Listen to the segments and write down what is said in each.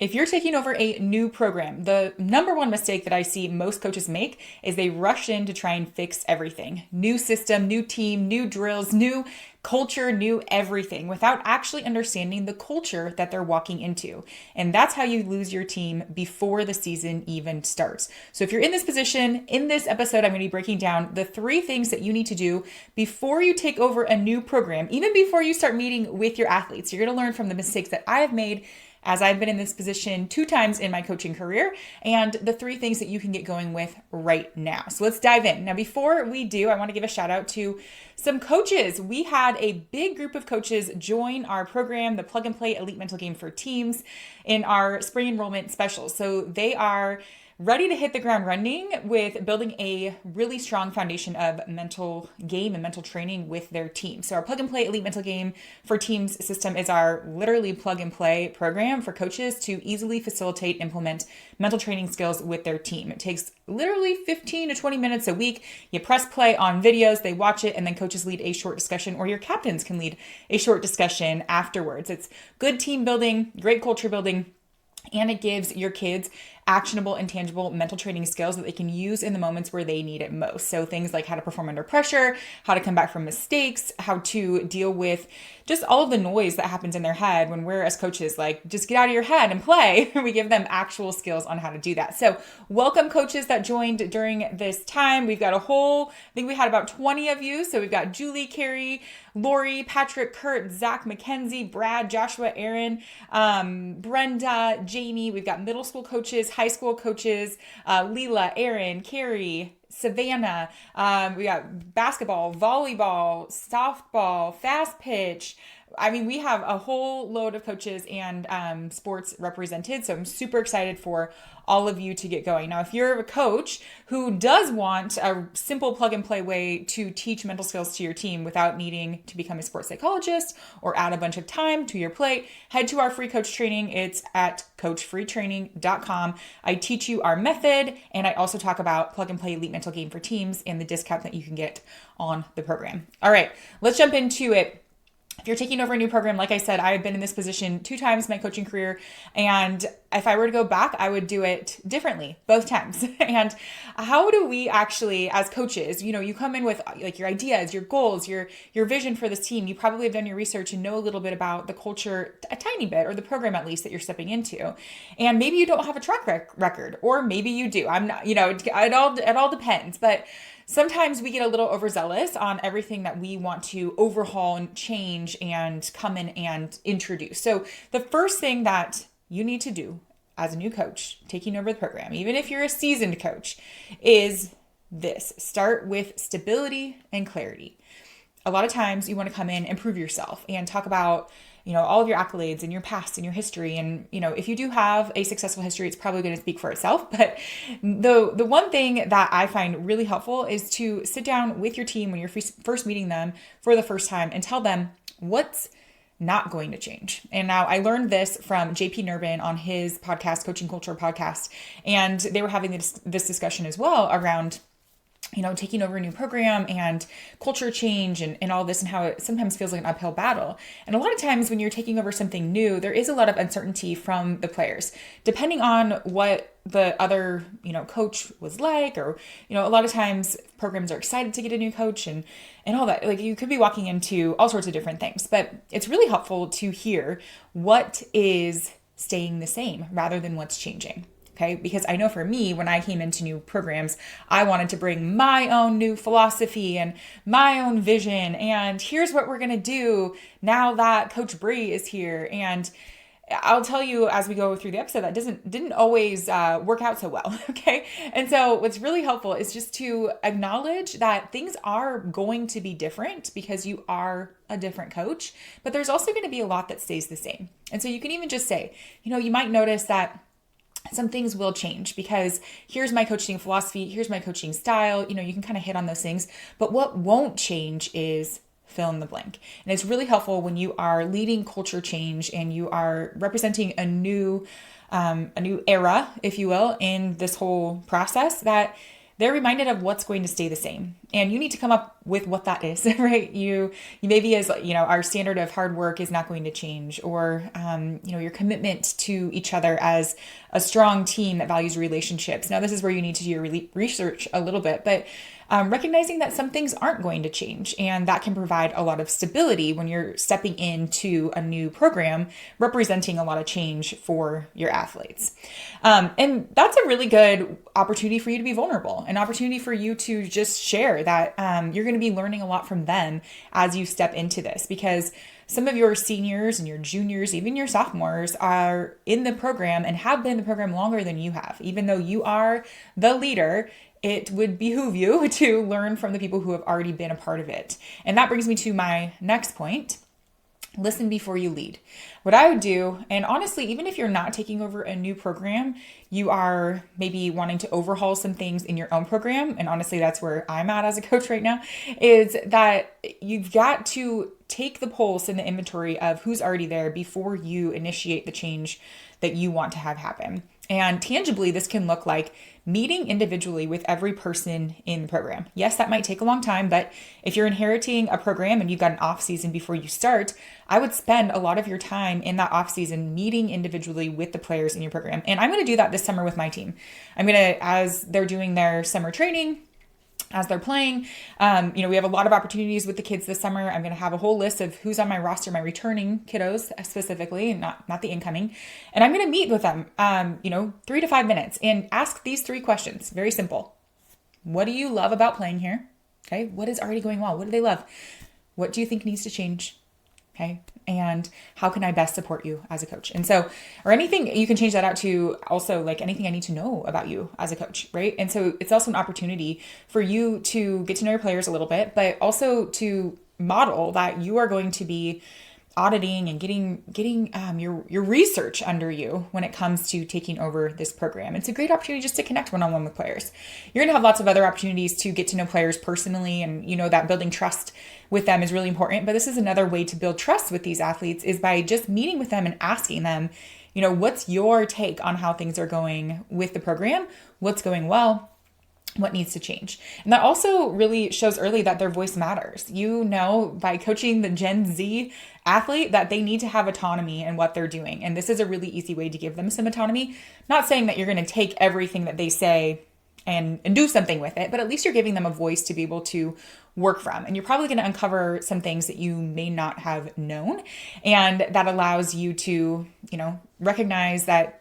If you're taking over a new program, the number one mistake that I see most coaches make is they rush in to try and fix everything. New system, new team, new drills, new culture, new everything without actually understanding the culture that they're walking into. And that's how you lose your team before the season even starts. So if you're in this position, in this episode, I'm going to be breaking down the 3 things that you need to do before you take over a new program, even before you start meeting with your athletes. You're going to learn from the mistakes that I have made as I've been in this position 2 times in my coaching career, and the 3 things that you can get going with right now. So let's dive in. Now, before we do, I want to give a shout out to some coaches. We had a big group of coaches join our program, the Plug and Play Elite Mental Game for Teams, in our spring enrollment special. So they are ready to hit the ground running with building a really strong foundation of mental game and mental training with their team. So our Plug and Play Elite Mental Game for Teams system is our literally plug and play program for coaches to easily facilitate, implement mental training skills with their team. It takes literally 15 to 20 minutes a week. You press play on videos, they watch it, and then coaches lead a short discussion, or your captains can lead a short discussion afterwards. It's good team building, great culture building, and it gives your kids actionable and tangible mental training skills that they can use in the moments where they need it most. So things like how to perform under pressure, how to come back from mistakes, how to deal with just all of the noise that happens in their head when we're, as coaches, like, just get out of your head and play. We give them actual skills on how to do that. So welcome coaches that joined during this time. We've got I think we had about 20 of you. So we've got Julie, Carrie, Lori, Patrick, Kurt, Zach, Mackenzie, Brad, Joshua, Aaron, Brenda, Jamie. We've got middle school coaches, high school coaches, Leela, Aaron, Carrie, Savannah. We got basketball, volleyball, softball, fast pitch. I mean, we have a whole load of coaches and sports represented. So I'm super excited for all of you to get going. Now, if you're a coach who does want a simple plug and play way to teach mental skills to your team without needing to become a sports psychologist or add a bunch of time to your plate, head to our free coach training. It's at coachfreetraining.com. I teach you our method, and I also talk about plug and play elite mental game for teams and the discount that you can get on the program. All right, let's jump into it. If you're taking over a new program, like I said, I've been in this position 2 times in my coaching career. And if I were to go back, I would do it differently both times. And how do we actually, as coaches, you come in with like your ideas, your goals, your vision for this team. You probably have done your research and know a little bit about the culture, a tiny bit, or the program at least that you're stepping into. And maybe you don't have a track record, or maybe you do. I'm not, it all depends. But sometimes we get a little overzealous on everything that we want to overhaul and change and come in and introduce. So the first thing that you need to do as a new coach taking over the program, even if you're a seasoned coach, is this: start with stability and clarity. A lot of times you want to come in and prove yourself and talk about all of your accolades and your past and your history. And, if you do have a successful history, it's probably going to speak for itself. But the one thing that I find really helpful is to sit down with your team when you're first meeting them for the first time and tell them what's not going to change. And now I learned this from JP Nurbin on his podcast, Coaching Culture Podcast. And they were having this discussion as well around taking over a new program and culture change and all this, and how it sometimes feels like an uphill battle. And a lot of times when you're taking over something new, there is a lot of uncertainty from the players, depending on what the other, coach was like, or, a lot of times programs are excited to get a new coach and all that. Like, you could be walking into all sorts of different things, but it's really helpful to hear what is staying the same rather than what's changing. Okay, because I know for me, when I came into new programs, I wanted to bring my own new philosophy and my own vision. And here's what we're going to do now that Coach Bre is here. And I'll tell you as we go through the episode, that didn't always work out so well. Okay. And so what's really helpful is just to acknowledge that things are going to be different because you are a different coach, but there's also going to be a lot that stays the same. And so you can even just say, you might notice that some things will change because here's my coaching philosophy, here's my coaching style. You can kind of hit on those things, but what won't change is fill in the blank. And it's really helpful when you are leading culture change and you are representing a new era, if you will, in this whole process, that they're reminded of what's going to stay the same. And you need to come up with what that is, right? You maybe as, our standard of hard work is not going to change, or, your commitment to each other as a strong team that values relationships. Now, this is where you need to do your research a little bit, but recognizing that some things aren't going to change, and that can provide a lot of stability when you're stepping into a new program representing a lot of change for your athletes. And that's a really good opportunity for you to be vulnerable, an opportunity for you to just share that you're going to be learning a lot from them as you step into this, because some of your seniors and your juniors, even your sophomores, are in the program and have been in the program longer than you have. Even though you are the leader, it would behoove you to learn from the people who have already been a part of it. And that brings me to my next point. Listen before you lead. What I would do, and honestly, even if you're not taking over a new program, you are maybe wanting to overhaul some things in your own program. And honestly, that's where I'm at as a coach right now, is that you've got to take the pulse and the inventory of who's already there before you initiate the change that you want to have happen. And tangibly, this can look like meeting individually with every person in the program. Yes, that might take a long time, but if you're inheriting a program and you've got an off season before you start, I would spend a lot of your time in that off season meeting individually with the players in your program. And I'm going to do that this summer with my team. I'm going to, as they're doing their summer training, as they're playing, we have a lot of opportunities with the kids this summer. I'm going to have a whole list of who's on my roster, my returning kiddos specifically, not the incoming. And I'm going to meet with them, 3 to 5 minutes, and ask these 3 questions. Very simple. What do you love about playing here? Okay. What is already going well? What do they love? What do you think needs to change? Okay. And how can I best support you as a coach? And so, or anything, you can change that out to also like anything I need to know about you as a coach, right? And so it's also an opportunity for you to get to know your players a little bit, but also to model that you are going to be auditing and getting your research under you when it comes to taking over this program. It's a great opportunity just to connect one-on-one with players. You're gonna have lots of other opportunities to get to know players personally, and that building trust with them is really important. But this is another way to build trust with these athletes, is by just meeting with them and asking them, what's your take on how things are going with the program? What's going well? What needs to change? And that also really shows early that their voice matters. By coaching the Gen Z athlete, that they need to have autonomy in what they're doing. And this is a really easy way to give them some autonomy. Not saying that you're going to take everything that they say and do something with it, but at least you're giving them a voice to be able to work from. And you're probably going to uncover some things that you may not have known. And that allows you to, recognize that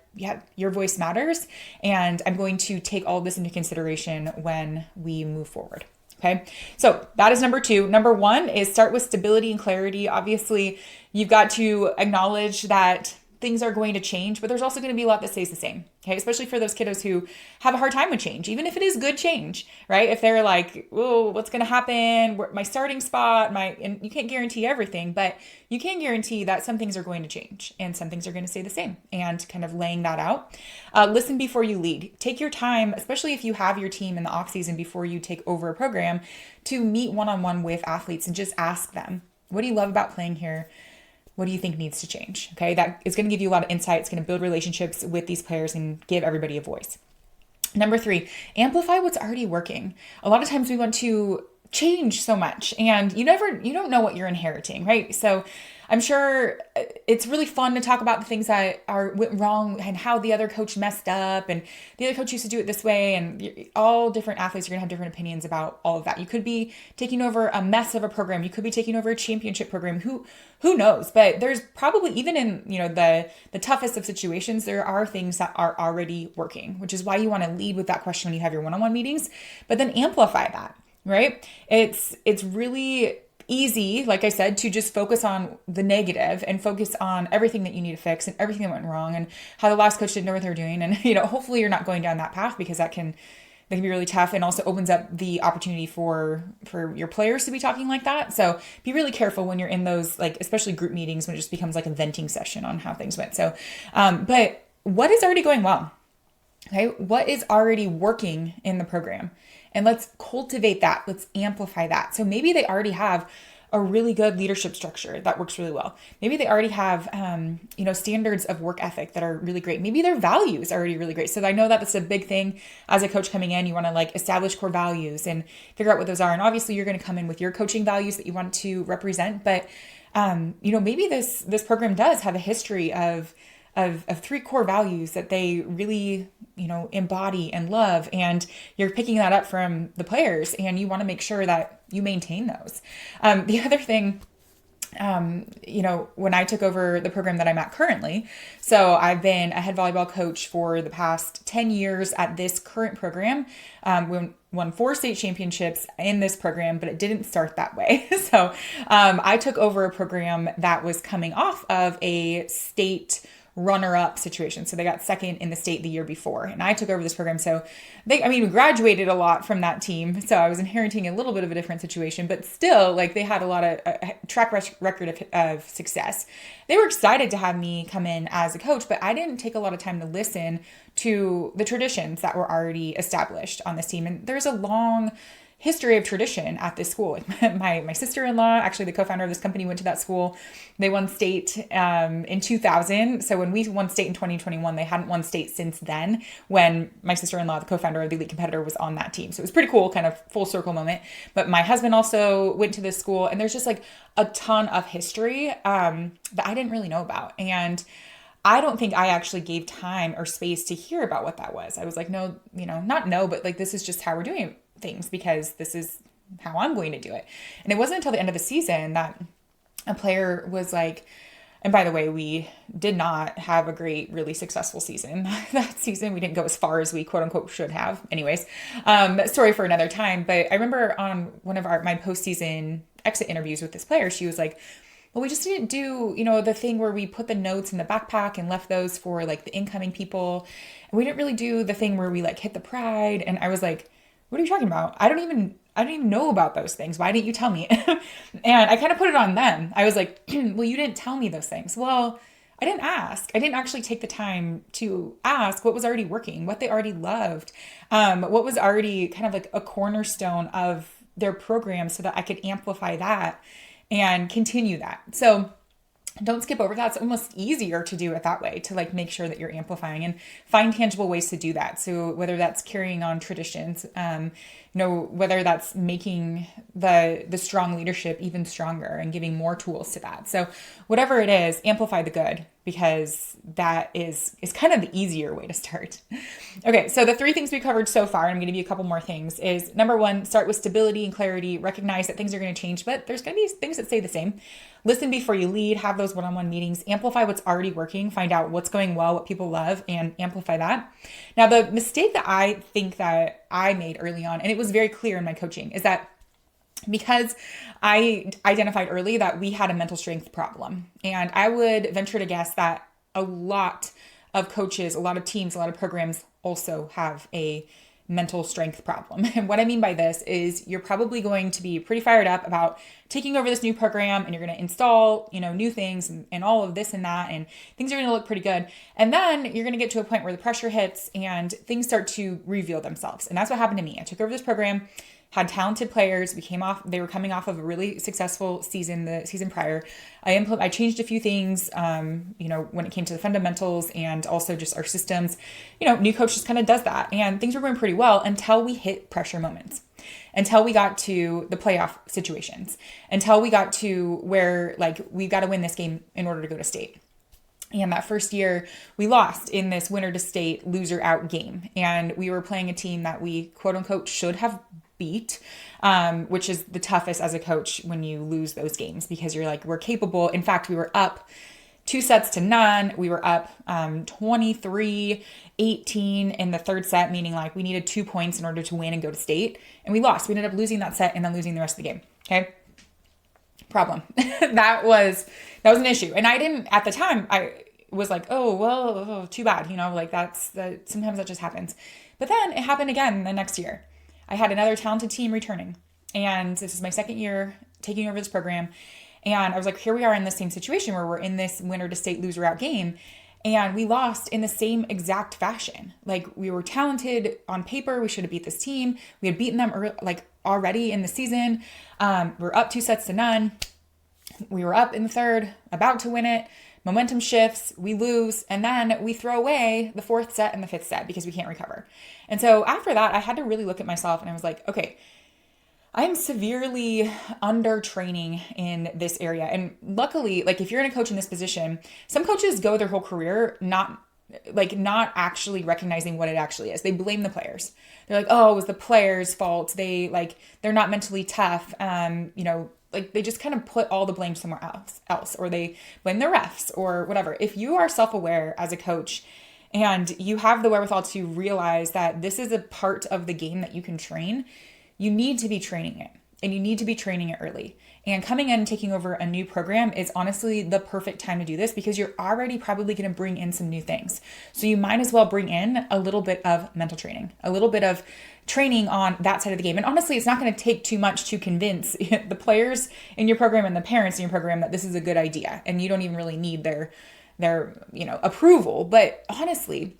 your voice matters. And I'm going to take all of this into consideration when we move forward. Okay. So that is number 2. Number 1 is start with stability and clarity. Obviously, you've got to acknowledge that things are going to change, but there's also going to be a lot that stays the same. Okay. Especially for those kiddos who have a hard time with change, even if it is good change, right? If they're like, oh, what's going to happen? My starting spot, and you can't guarantee everything, but you can guarantee that some things are going to change and some things are going to stay the same, and kind of laying that out. Listen before you lead. Take your time, especially if you have your team in the off season before you take over a program, to meet one-on-one with athletes and just ask them, what do you love about playing here? What do you think needs to change? Okay, that is going to give you a lot of insight. It's going to build relationships with these players and give everybody a voice. Number 3, amplify what's already working. A lot of times we want to change so much, and you don't know what you're inheriting, right? So I'm sure it's really fun to talk about the things that went wrong and how the other coach messed up and the other coach used to do it this way. And all different athletes are going to have different opinions about all of that. You could be taking over a mess of a program. You could be taking over a championship program. Who knows? But there's probably, even in the toughest of situations, there are things that are already working, which is why you want to lead with that question when you have your one-on-one meetings, but then amplify that, right? It's really easy, like I said, to just focus on the negative and focus on everything that you need to fix and everything that went wrong and how the last coach didn't know what they're doing. And, hopefully you're not going down that path, because that can be really tough, and also opens up the opportunity for your players to be talking like that. So be really careful when you're in those, like, especially group meetings, when it just becomes like a venting session on how things went. So, but what is already going well? Okay. What is already working in the program? And let's cultivate that. Let's amplify that. So maybe they already have a really good leadership structure that works really well. Maybe they already have, standards of work ethic that are really great. Maybe their values are already really great. So I know that that's a big thing as a coach coming in. You want to like establish core values and figure out what those are. And obviously you're going to come in with your coaching values that you want to represent. But, maybe this program does have a history of 3 core values that they really, embody and love. And you're picking that up from the players and you want to make sure that you maintain those. The other thing, when I took over the program that I'm at currently, so I've been a head volleyball coach for the past 10 years at this current program. We won 4 state championships in this program, but it didn't start that way. So I took over a program that was coming off of a state runner-up situation. So they got second in the state the year before, and I took over this program. So we graduated a lot from that team. So I was inheriting a little bit of a different situation, but still, like, they had a lot of track record of success. They were excited to have me come in as a coach, but I didn't take a lot of time to listen to the traditions that were already established on this team. And there's a long history of tradition at this school. My sister-in-law, actually the co-founder of this company, went to that school. They won state in 2000. So when we won state in 2021, they hadn't won state since then, when my sister-in-law, the co-founder of the elite competitor, was on that team. So it was pretty cool, kind of full circle moment. But my husband also went to this school, and there's just like a ton of history that I didn't really know about. And I don't think I actually gave time or space to hear about what that was. I was like, no, not no, but like, this is just how we're doing things because this is how I'm going to do it. And it wasn't until the end of the season that a player was like, and by the way, we did not have a great, really successful season that season. We didn't go as far as we quote unquote should have. Anyways, story for another time. But I remember on one of my postseason exit interviews with this player, she was like, well, we just didn't do, the thing where we put the notes in the backpack and left those for like the incoming people. And we didn't really do the thing where we like hit the pride. And I was like, what are you talking about? I don't even know about those things. Why didn't you tell me? And I kind of put it on them. I was like, well, you didn't tell me those things. Well, I didn't ask. I didn't actually take the time to ask what was already working, what they already loved, what was already kind of like a cornerstone of their program so that I could amplify that and continue that. So don't skip over that. It's almost easier to do it that way, to like make sure that you're amplifying and find tangible ways to do that. So whether that's carrying on traditions, whether that's making the strong leadership even stronger and giving more tools to that. So whatever it is, amplify the good, because that is kind of the easier way to start. Okay, so the 3 things we covered so far, and I'm going to give you a couple more things, is number 1, start with stability and clarity. Recognize that things are going to change, but there's going to be things that stay the same. Listen before you lead, have those one-on-one meetings, amplify what's already working, find out what's going well, what people love, and amplify that. Now, the mistake that I think that I made early on, and it was very clear in my coaching, is that because I identified early that we had a mental strength problem. And I would venture to guess that a lot of coaches, a lot of teams, a lot of programs also have a mental strength problem. And what I mean by this is you're probably going to be pretty fired up about taking over this new program, and you're going to install, new things and all of this and that, and things are going to look pretty good. And then you're going to get to a point where the pressure hits and things start to reveal themselves. And that's what happened to me. I took over this program, had talented players. They were coming off of a really successful season, the season prior. I changed a few things, when it came to the fundamentals and also just our systems. New coach just kind of does that, and things were going pretty well until we hit pressure moments, until we got to the playoff situations, until we got to where like we've got to win this game in order to go to state. And that first year we lost in this winner to state loser out game. And we were playing a team that we quote unquote should have beat, which is the toughest as a coach when you lose those games, because you're like, we're capable. In fact, we were up 2-0. We were up 23-18 in the third set, meaning like we needed 2 points in order to win and go to state. And we lost. We ended up losing that set and then losing the rest of the game. Okay. Problem. That was an issue. And I didn't, at the time, I was like, oh, well, too bad. Sometimes that just happens. But then it happened again the next year. I had another talented team returning, and this is my second year taking over this program. And I was like, here we are in the same situation where we're in this winner to state loser out game, and we lost in the same exact fashion. Like, we were talented on paper. We should have beat this team. We had beaten them already in the season. We're up 2-0. We were up in the third, about to win it. Momentum shifts, we lose, and then we throw away the fourth set and the fifth set because we can't recover. And so after that, I had to really look at myself and I was like, okay, I am severely under training in this area. And luckily, like if you're in a coach in this position, some coaches go their whole career not actually recognizing what it actually is. They blame the players. They're like, oh, it was the players' fault. They're not mentally tough. Like they just kind of put all the blame somewhere else, or they blame the refs or whatever. If you are self-aware as a coach and you have the wherewithal to realize that this is a part of the game that you can train, you need to be training it, and you need to be training it early. And coming in and taking over a new program is honestly the perfect time to do this because you're already probably going to bring in some new things. So you might as well bring in a little bit of mental training, a little bit of training on that side of the game. And honestly, it's not going to take too much to convince the players in your program and the parents in your program that this is a good idea. And you don't even really need their approval. But honestly,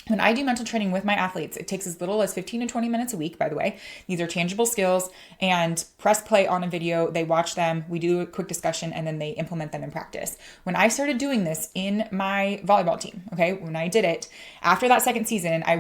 when I do mental training with my athletes, it takes as little as 15 to 20 minutes a week, by the way. These are tangible skills, and press play on a video. They watch them. We do a quick discussion, and then they implement them in practice. When I started doing this in my volleyball team, okay, when I did it, after that second season, I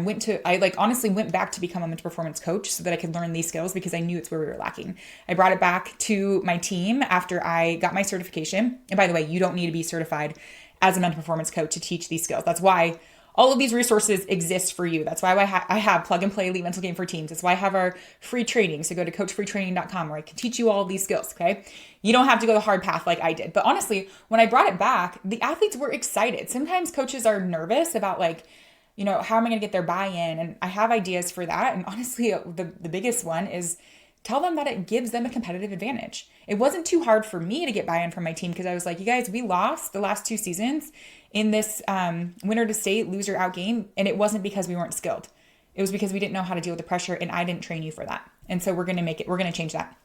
honestly went back to become a mental performance coach so that I could learn these skills because I knew it's where we were lacking. I brought it back to my team after I got my certification. And by the way, you don't need to be certified as a mental performance coach to teach these skills. That's why all of these resources exist for you. That's why I have Plug and Play Elite Mental Game for Teams. That's why I have our free training. So go to coachfreetraining.com where I can teach you all of these skills, okay? You don't have to go the hard path like I did. But honestly, when I brought it back, the athletes were excited. Sometimes coaches are nervous about how am I going to get their buy-in? And I have ideas for that. And honestly, the biggest one is tell them that it gives them a competitive advantage. It wasn't too hard for me to get buy-in from my team because I was like, you guys, we lost the last 2 seasons in this winner to state, loser out game. And it wasn't because we weren't skilled. It was because we didn't know how to deal with the pressure and I didn't train you for that. And so we're going to change that.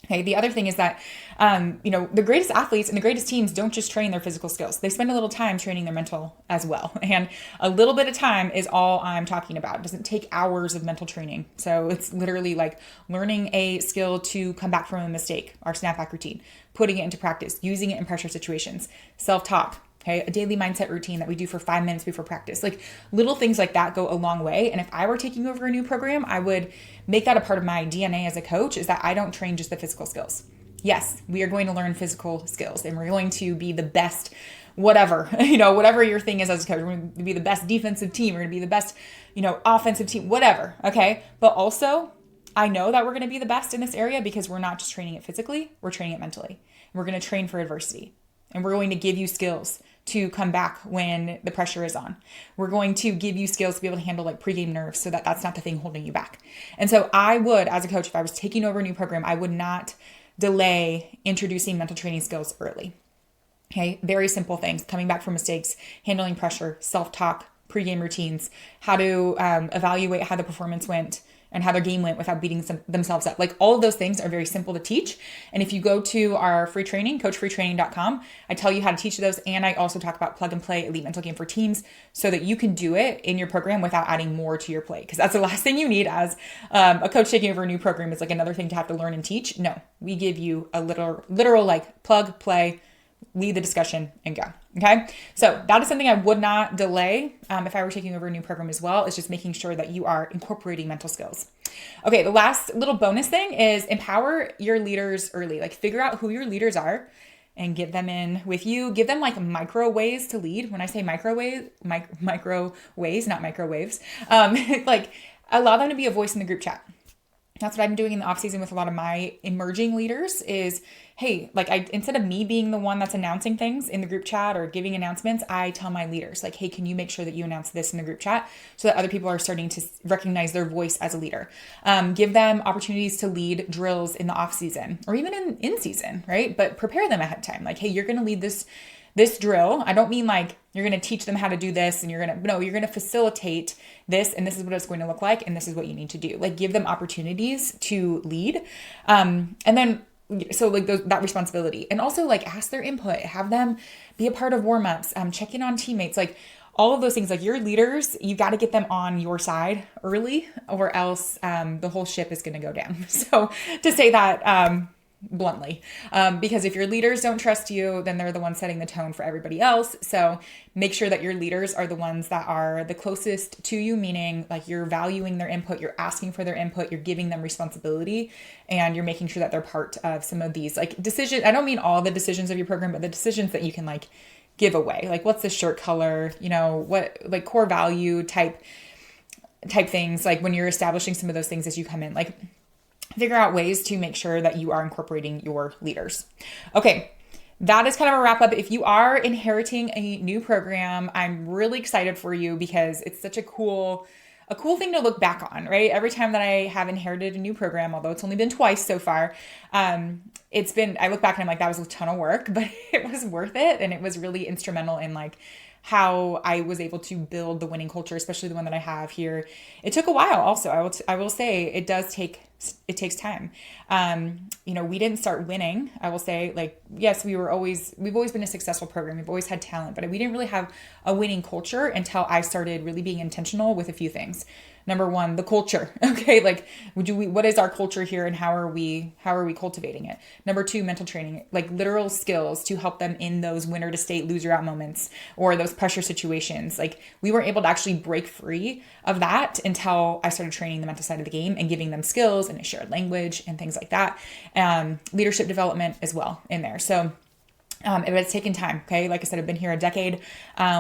Okay. The other thing is that, the greatest athletes and the greatest teams don't just train their physical skills. They spend a little time training their mental as well. And a little bit of time is all I'm talking about. It doesn't take hours of mental training. So it's literally like learning a skill to come back from a mistake, our snapback routine, putting it into practice, using it in pressure situations, self-talk. Okay, a daily mindset routine that we do for 5 minutes before practice. Like little things like that go a long way. And if I were taking over a new program, I would make that a part of my DNA as a coach is that I don't train just the physical skills. Yes, we are going to learn physical skills and we're going to be the best, whatever your thing is as a coach. We're going to be the best defensive team. We're going to be the best, offensive team, whatever. Okay. But also I know that we're going to be the best in this area because we're not just training it physically, we're training it mentally. We're going to train for adversity and we're going to give you skills to come back when the pressure is on. We're going to give you skills to be able to handle like pregame nerves so that that's not the thing holding you back. And so I would, as a coach, if I was taking over a new program, I would not delay introducing mental training skills early. Okay, very simple things, coming back from mistakes, handling pressure, self-talk, pregame routines, how to evaluate how the performance went and how their game went without beating themselves up. Like all of those things are very simple to teach. And if you go to our free training, coachfreetraining.com, I tell you how to teach those. And I also talk about Plug and Play Elite Mental Game for Teams so that you can do it in your program without adding more to your plate. Because that's the last thing you need as a coach taking over a new program is like another thing to have to learn and teach. No, we give you a literal like plug, play, lead the discussion and go. Okay. So that is something I would not delay if I were taking over a new program as well. It's just making sure that you are incorporating mental skills. Okay. The last little bonus thing is empower your leaders early. Like figure out who your leaders are and get them in with you. Give them like micro ways to lead. When I say micro ways, not microwaves, like allow them to be a voice in the group chat. That's what I've been doing in the off season with a lot of my emerging leaders is, hey, like instead of me being the one that's announcing things in the group chat or giving announcements, I tell my leaders like, hey, can you make sure that you announce this in the group chat so that other people are starting to recognize their voice as a leader. Give them opportunities to lead drills in the off season or even in season, right? But prepare them ahead of time. Like, hey, you're going to lead this drill. I don't mean like you're going to teach them how to do this and you're going to facilitate this and this is what it's going to look like and this is what you need to do. Like give them opportunities to lead. And then so like that responsibility and also like ask their input, have them be a part of warm-ups, check in on teammates, like all of those things. Like your leaders, you got to get them on your side early, or else the whole ship is going to go down. So to say that bluntly, because if your leaders don't trust you, then they're the ones setting the tone for everybody else. So make sure that your leaders are the ones that are the closest to you, meaning like you're valuing their input, you're asking for their input, you're giving them responsibility, and you're making sure that they're part of some of these like decisions. I don't mean all the decisions of your program, but the decisions that you can like give away. Like what's the shirt color, what like core value type things, like when you're establishing some of those things as you come in, like figure out ways to make sure that you are incorporating your leaders. Okay, that is kind of a wrap up. If you are inheriting a new program, I'm really excited for you because it's such a cool thing to look back on, right? Every time that I have inherited a new program, although it's only been twice so far, I look back and I'm like, that was a ton of work, but it was worth it. And it was really instrumental in like how I was able to build the winning culture, especially the one that I have here. It took a while also. I will say it takes time. We didn't start winning. I will say, like, yes, we've always been a successful program. We've always had talent, but we didn't really have a winning culture until I started really being intentional with a few things. Number one, the culture. Okay. Like, what is our culture here and how are we cultivating it? Number two, mental training, like literal skills to help them in those winner to state, loser out moments or those pressure situations. Like we weren't able to actually break free of that until I started training the mental side of the game and giving them skills and a shared language and things like that. Leadership development as well in there. So it's taken time. Okay. Like I said, I've been here a decade.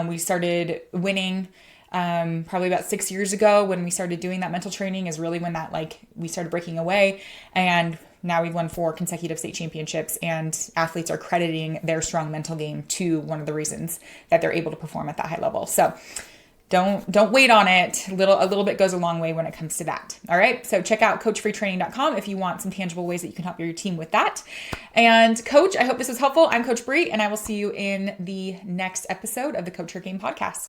We started winning probably about 6 years ago when we started doing that mental training is really when that we started breaking away. And now we've won 4 consecutive state championships, and athletes are crediting their strong mental game to one of the reasons that they're able to perform at that high level. So don't wait on it. A little bit goes a long way when it comes to that. All right. So check out coachbretraining.com if you want some tangible ways that you can help your team with that. And Coach, I hope this was helpful. I'm Coach Bre, and I will see you in the next episode of the Coach Her Game podcast.